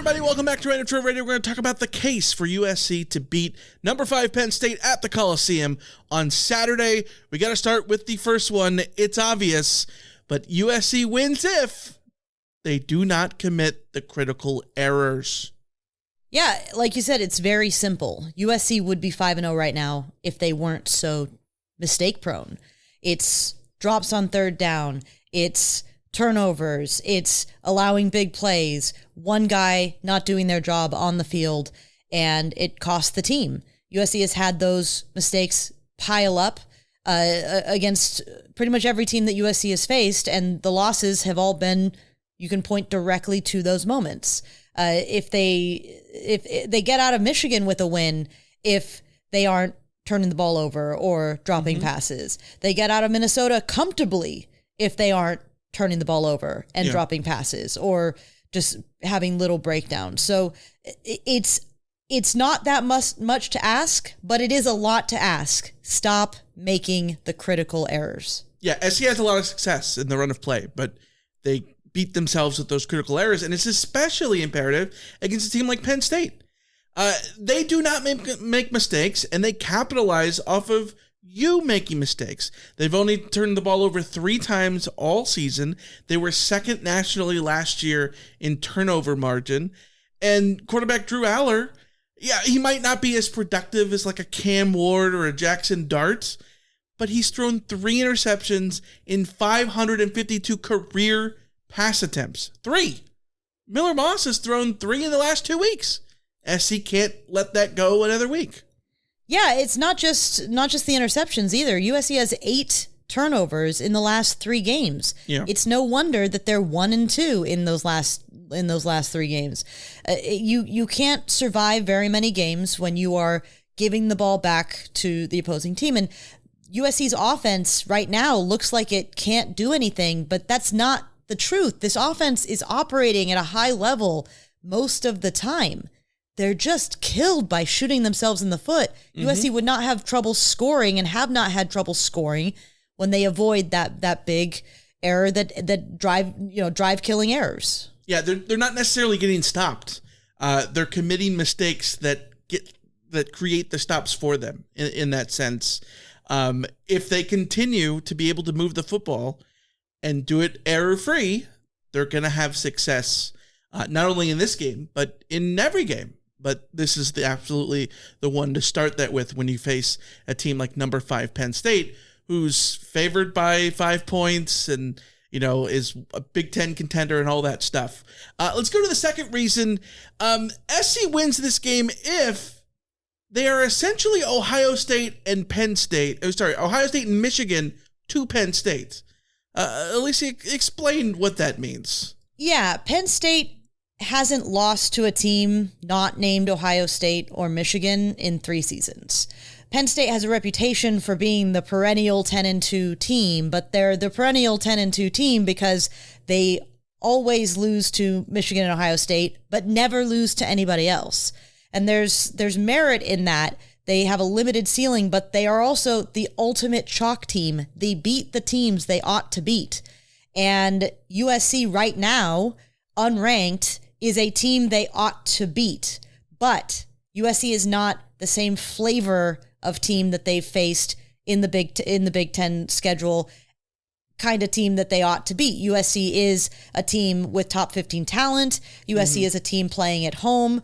everybody. Welcome back to Rant Line Radio. We're going to talk about the case for USC to beat number 5 Penn State at the Coliseum on Saturday. We got to start with the first one. It's obvious, but USC wins if they do not commit the critical errors. Yeah, like you said, it's very simple. USC would be 5-0 right now if they weren't so mistake-prone. It's drops on third down. It's turnovers. It's allowing big plays. One guy not doing their job on the field, and it costs the team. USC has had those mistakes pile up against pretty much every team that USC has faced, and the losses have all been, you can point directly to those moments. If they get out of Michigan with a win, if they aren't turning the ball over or dropping passes, they get out of Minnesota comfortably if they aren't turning the ball over and dropping passes or just having little breakdowns. So it's not that much to ask, but it is a lot to ask. Stop making the critical errors. Yeah, SC has a lot of success in the run of play, but they beat themselves with those critical errors, and it's especially imperative against a team like Penn State. They do not make mistakes, and they capitalize off of you making mistakes. They've only turned the ball over 3 times all season. They were second nationally last year in turnover margin. And quarterback Drew Aller, he might not be as productive as like a Cam Ward or a Jackson Dart, but he's thrown 3 interceptions in 552 career pass attempts. 3. Miller Moss has thrown 3 in the last 2 weeks. SC can't let that go another week. Yeah, it's not just the interceptions either. USC has 8 turnovers in the last 3 games. Yeah. It's no wonder that they're 1-2 in those last 3 games. You can't survive very many games when you are giving the ball back to the opposing team. And USC's offense right now looks like it can't do anything, but that's not the truth. This offense is operating at a high level most of the time. They're just killed by shooting themselves in the foot. USC would not have trouble scoring and have not had trouble scoring when they avoid that big error that drive killing errors. Yeah, they're not necessarily getting stopped. They're committing mistakes that create the stops for them in that sense. If they continue to be able to move the football and do it error-free, they're going to have success, not only in this game, but in every game. But this is absolutely the one to start that with when you face a team like number 5 Penn State, who's favored by 5 points and, is a Big Ten contender and all that stuff. Let's go to the second reason. SC wins this game if they are essentially Ohio State and Michigan to Penn State. Alicia, explain what that means. Yeah, Penn State hasn't lost to a team not named Ohio State or Michigan in 3 seasons. Penn State has a reputation for being the perennial 10-2 team, but they're the perennial 10-2 team because they always lose to Michigan and Ohio State, but never lose to anybody else. And there's merit in that. They have a limited ceiling, but they are also the ultimate chalk team. They beat the teams they ought to beat. And USC right now, unranked, is a team they ought to beat. But USC is not the same flavor of team that they've faced in the Big Ten schedule, kind of team that they ought to beat. USC is a team with top 15 talent. USC is a team playing at home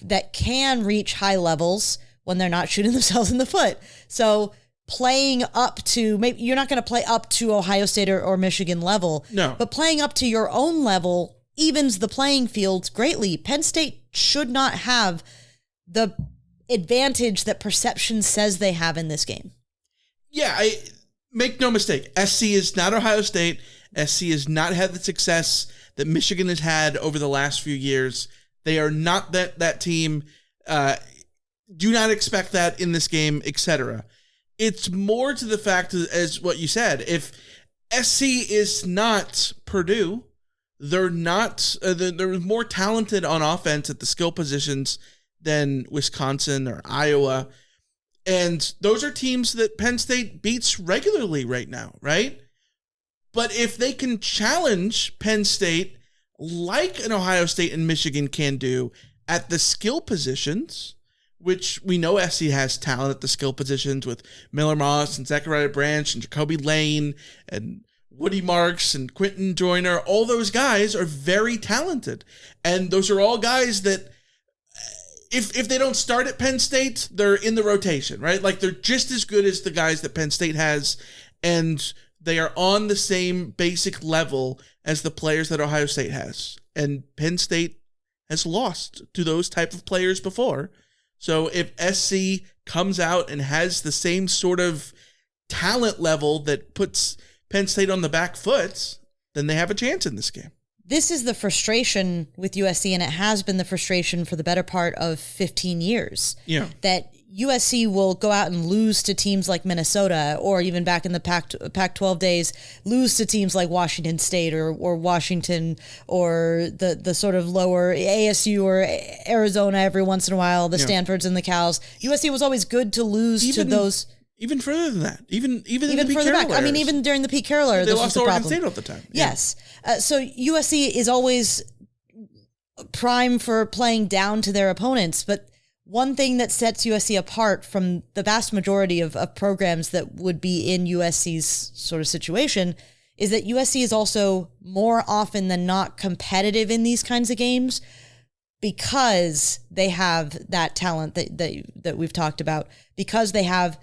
that can reach high levels when they're not shooting themselves in the foot. So playing up to, maybe you're not going to play up to Ohio State or Michigan level, no, but playing up to your own level evens the playing field greatly. Penn State should not have the advantage that perception says they have in this game. Yeah, make no mistake. SC is not Ohio State. SC has not had the success that Michigan has had over the last few years. They are not that team. Do not expect that in this game, etc. It's more to the fact, as what you said, if SC is not Purdue, they're more talented on offense at the skill positions than Wisconsin or Iowa. And those are teams that Penn State beats regularly right now, right? But if they can challenge Penn State like an Ohio State and Michigan can do at the skill positions, which we know SC has talent at the skill positions with Miller Moss and Zachariah Branch and Jacoby Lane and Woody Marks and Quentin Joyner. All those guys are very talented. And those are all guys that if they don't start at Penn State, they're in the rotation, right? Like they're just as good as the guys that Penn State has, and they are on the same basic level as the players that Ohio State has. And Penn State has lost to those type of players before. So if SC comes out and has the same sort of talent level that puts Penn State on the back foot, then they have a chance in this game. This is the frustration with USC, and it has been the frustration for the better part of 15 years. Yeah. That USC will go out and lose to teams like Minnesota, or even back in the Pac-12 days, lose to teams like Washington State or Washington, or the sort of lower ASU or Arizona every once in a while, the Stanfords and the Cals. USC was always good to lose to those. Even further than that. Even in the Pete further Carroll back. I mean, eras. even during the Pete Carroll era, They this lost was the to Oregon problem. State all the time. Yes. So USC is always prime for playing down to their opponents. But one thing that sets USC apart from the vast majority of programs that would be in USC's sort of situation is that USC is also more often than not competitive in these kinds of games because they have that talent that we've talked about, because they have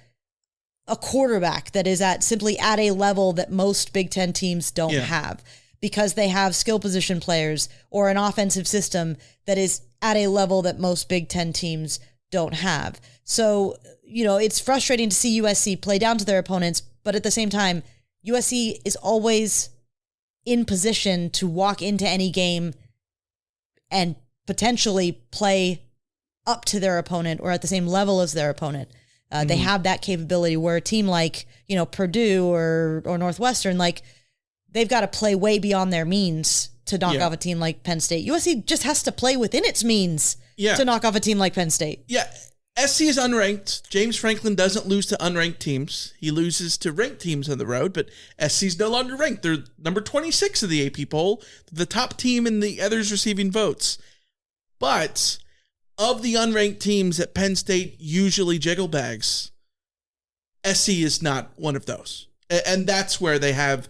a quarterback that is simply at a level that most Big Ten teams don't have, because they have skill position players or an offensive system that is at a level that most Big Ten teams don't have. So, it's frustrating to see USC play down to their opponents, but at the same time, USC is always in position to walk into any game and potentially play up to their opponent or at the same level as their opponent. They have that capability where a team like, Purdue or Northwestern, like, they've got to play way beyond their means to knock off a team like Penn State. USC just has to play within its means to knock off a team like Penn State. Yeah. SC is unranked. James Franklin doesn't lose to unranked teams. He loses to ranked teams on the road, but SC's no longer ranked. They're number 26 of the AP poll, the top team in the others receiving votes. But of the unranked teams that Penn State usually jiggle bags, SC is not one of those. And that's where they have,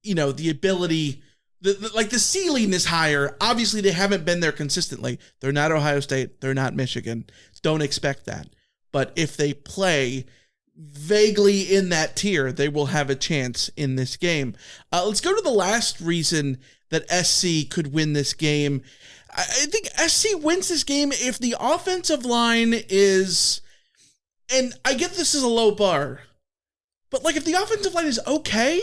the ability, the ceiling is higher. Obviously, they haven't been there consistently. They're not Ohio State. They're not Michigan. Don't expect that. But if they play vaguely in that tier, they will have a chance in this game. Let's go to the last reason that SC could win this game. I think SC wins this game if the offensive line is, and I get this is a low bar, but if the offensive line is okay,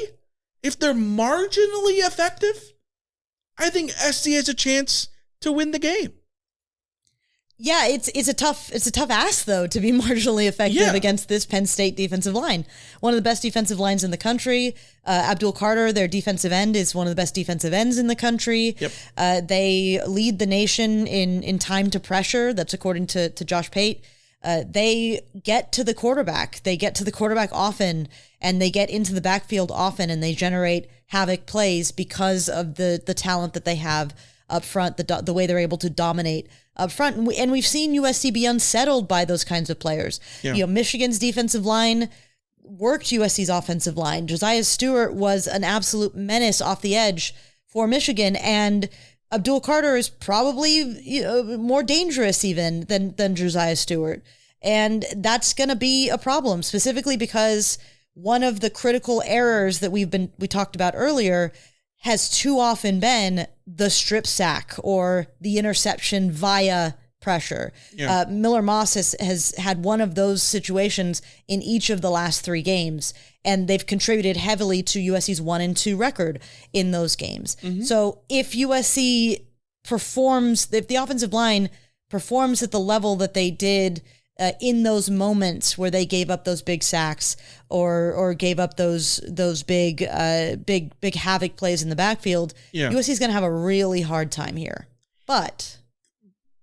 if they're marginally effective, I think SC has a chance to win the game. Yeah, it's a tough ask though to be marginally effective against this Penn State defensive line. One of the best defensive lines in the country. Abdul Carter, their defensive end, is one of the best defensive ends in the country. Yep. They lead the nation in time to pressure. That's according to Josh Pate. They get to the quarterback. They get to the quarterback often, and they get into the backfield often, and they generate havoc plays because of the talent that they have up front, the way they're able to dominate up front. And we've seen USC be unsettled by those kinds of players. Yeah. Michigan's defensive line worked USC's offensive line. Josiah Stewart was an absolute menace off the edge for Michigan, and Abdul Carter is probably more dangerous even than Josiah Stewart. And that's going to be a problem, specifically because one of the critical errors that we talked about earlier has too often been the strip sack or the interception via pressure. Yeah. Miller Moss has had one of those situations in each of the last 3 games, and they've contributed heavily to USC's 1-2 record in those games. Mm-hmm. So if USC if the offensive line performs at the level that they did in those moments where they gave up those big sacks or gave up those big havoc plays in the backfield, USC is going to have a really hard time here. But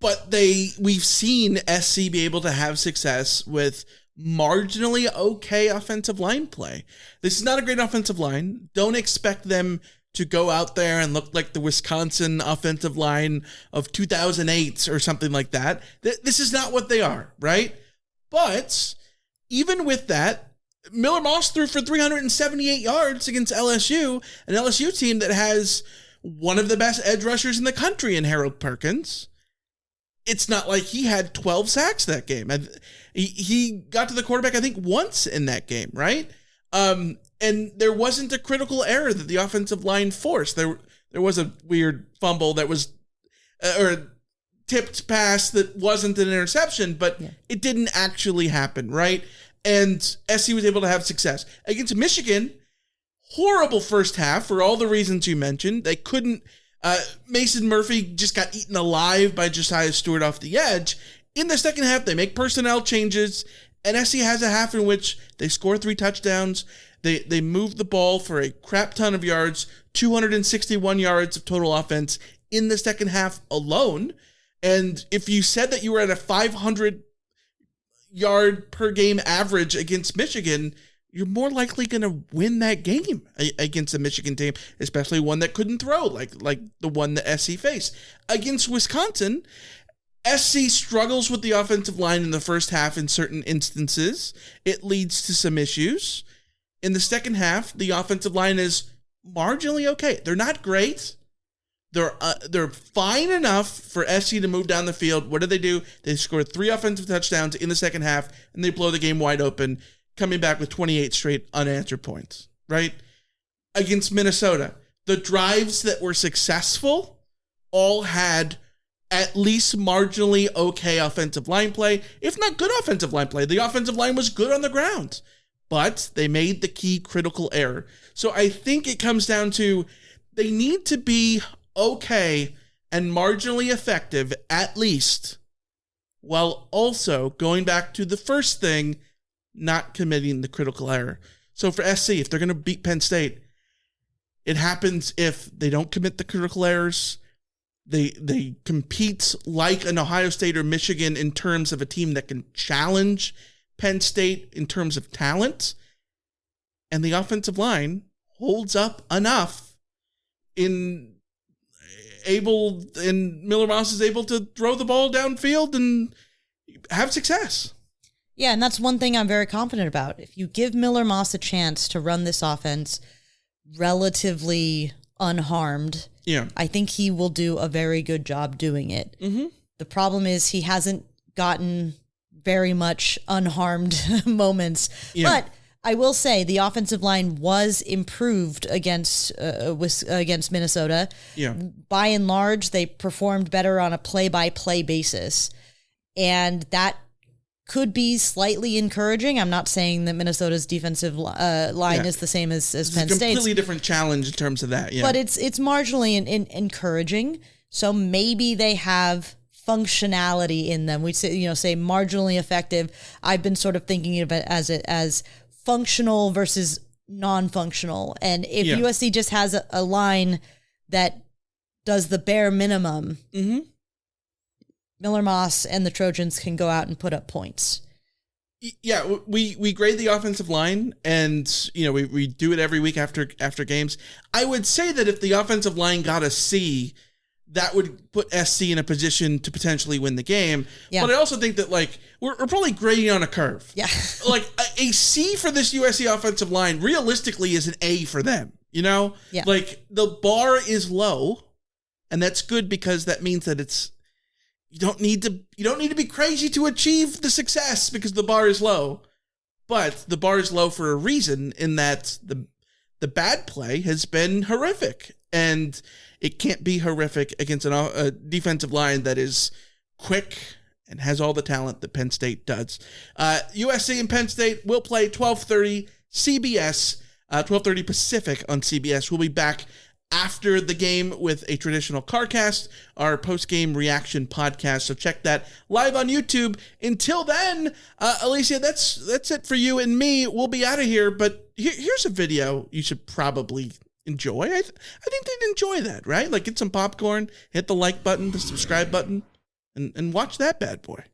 we've seen SC be able to have success with marginally okay offensive line play. This is not a great offensive line. Don't expect them to go out there and look like the Wisconsin offensive line of 2008 or something like that. This is not what they are, right? But even with that, Miller Moss threw for 378 yards against LSU, an LSU team that has one of the best edge rushers in the country in Harold Perkins. It's not like he had 12 sacks that game. He got to the quarterback, I think, once in that game, right? And there wasn't a critical error that the offensive line forced. There was a weird fumble that was, or tipped pass that wasn't an interception, but it didn't actually happen, right? And SC was able to have success. Against Michigan, horrible first half for all the reasons you mentioned. They couldn't, Mason Murphy just got eaten alive by Josiah Stewart off the edge. In the second half, they make personnel changes, and SC has a half in which they score 3 touchdowns. They move the ball for a crap ton of yards, 261 yards of total offense in the second half alone. And if you said that you were at a 500 yard per game average against Michigan, you're more likely going to win that game against a Michigan team, especially one that couldn't throw like the one that SC faced. Against Wisconsin, SC struggles with the offensive line in the first half in certain instances. It leads to some issues. In the second half, the offensive line is marginally okay. They're not great. They're fine enough for SC to move down the field. What do? They score 3 offensive touchdowns in the second half, and they blow the game wide open, coming back with 28 straight unanswered points, right? Against Minnesota, the drives that were successful all had at least marginally okay offensive line play, if not good offensive line play. The offensive line was good on the ground, but they made the key critical error. So I think it comes down to they need to be okay and marginally effective at least, while also going back to the first thing, not committing the critical error. So for SC, if they're going to beat Penn State, it happens if they don't commit the critical errors. They compete like an Ohio State or Michigan in terms of a team that can challenge Penn State in terms of talent, and the offensive line holds up enough and Miller Moss is able to throw the ball downfield and have success. Yeah, and that's one thing I'm very confident about. If you give Miller Moss a chance to run this offense relatively unharmed, I think he will do a very good job doing it. Mm-hmm. The problem is he hasn't gotten very much unharmed moments. Yeah. But I will say the offensive line was improved against Minnesota. Yeah. By and large, they performed better on a play-by-play basis. And that could be slightly encouraging. I'm not saying that Minnesota's defensive line is the same as Penn State's. It's a completely different challenge in terms of that, yeah. But it's marginally encouraging. So maybe they have functionality in them. We say marginally effective. I've been sort of thinking of it as functional versus non-functional. And if USC just has a line that does the bare minimum, Miller Moss and the Trojans can go out and put up points. Yeah, we grade the offensive line, and we do it every week after games. I would say that if the offensive line got a C, that would put SC in a position to potentially win the game. Yeah. But I also think that we're probably grading on a curve. Yeah. A C for this USC offensive line realistically is an A for them. Yeah. The bar is low, and that's good because that means that it's you don't need to be crazy to achieve the success because the bar is low. But the bar is low for a reason, in that the bad play has been horrific, and it can't be horrific against a defensive line that is quick and has all the talent that Penn State does. USC and Penn State will play 12:30 CBS, 12:30 Pacific on CBS. We'll be back after the game with a traditional CarCast, our post-game reaction podcast. So check that live on YouTube. Until then, Alicia, that's it for you and me. We'll be out of here, but here's a video you should probably enjoy. I think they'd enjoy that, right? Get some popcorn, hit the like button, the subscribe button, and watch that bad boy.